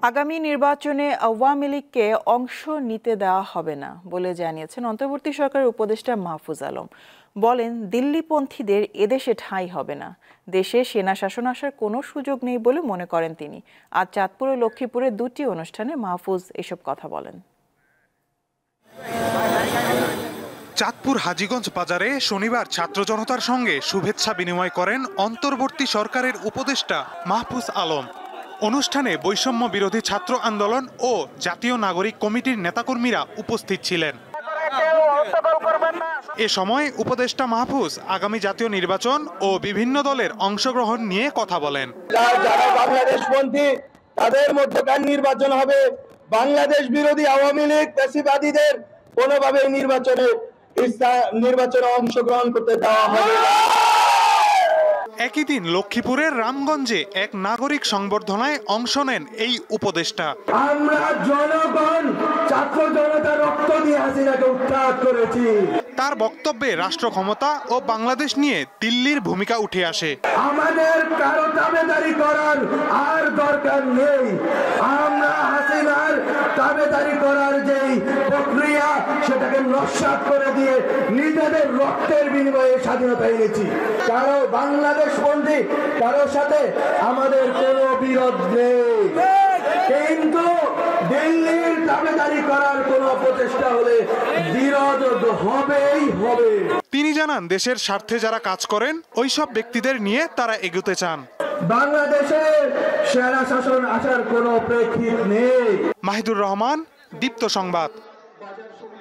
আগামী নির্বাচনে আওয়ামী লীগকে অংশ নিতে দেওয়া হবে না বলে জানিয়েছেন অন্তর্বর্তী সরকারের উপদেষ্টা মাহফুজ আলম। বলেন, দিল্লিপন্থীদের এদেশে ঠাঁই হবে না, দেশে সেনা শাসন আসার কোনো সুযোগ নেই বলে মনে করেন তিনি। আজ চাঁদপুর ও লক্ষ্মীপুরে দুটি অনুষ্ঠানে মাহফুজ এসব কথা বলেন। চাঁদপুর হাজীগঞ্জ বাজারে শনিবার ছাত্র জনতার সঙ্গে শুভেচ্ছা বিনিময় করেন অন্তর্বর্তী সরকারের উপদেষ্টা মাহফুজ আলম। অনুষ্ঠানে বৈষম্য বিরোধী ছাত্র আন্দোলন ও জাতীয় নাগরিক কমিটির নেতাকর্মীরা উপস্থিত ছিলেন। এ সময় উপদেষ্টা মাহফুজ আগামী জাতীয় নির্বাচন ও বিভিন্ন দলের অংশগ্রহণ নিয়ে কথা বলেন। যারা বাংলাদেশপন্থী তাদের মধ্যকার নির্বাচন হবে, বাংলাদেশ বিরোধী আওয়ামী লীগ পেশিবাদীদের কোনোভাবে নির্বাচনে অংশগ্রহণ করতে দেওয়া হবে না। একই দিন লক্ষ্মীপুরের রামগঞ্জে এক নাগরিক সংবর্ধনায় অংশ নেন এই উপদেষ্টা। আমরা জনগণ ছাত্র জনতা রক্ত দিয়ে হাসিনাকে উৎখাত করেছি। তার বক্তব্যে রাষ্ট্র ক্ষমতা ও বাংলাদেশ নিয়ে দিল্লির ভূমিকা উঠে আসে। আমাদের কারো দাবেদারি করার আর দরকার নেই। আমরা হাসিনার দাবেদারি করার যেই প্রক্রিয়া সেটাকে নস্যাৎ করে দিয়ে নিজেদের রক্তের বিনিময়ে স্বাধীনতা এনেছি। কারো বাংলাদেশপন্থী কারোর সাথে আমাদের কোনো বিরোধ নেই, কিন্তু দিল্লির দাবেদারি করার কোনো প্রচেষ্টা হলে বিরোধ হবেই হবে। তিনি জানান, দেশের স্বার্থে যারা কাজ করেন ওইসব ব্যক্তিদের নিয়ে তারা এগোতে চান। বাংলাদেশে সেনা শাসন আসার কোনো প্রেক্ষিত নেই। মাহিদুর রহমান, দীপ্ত সংবাদ।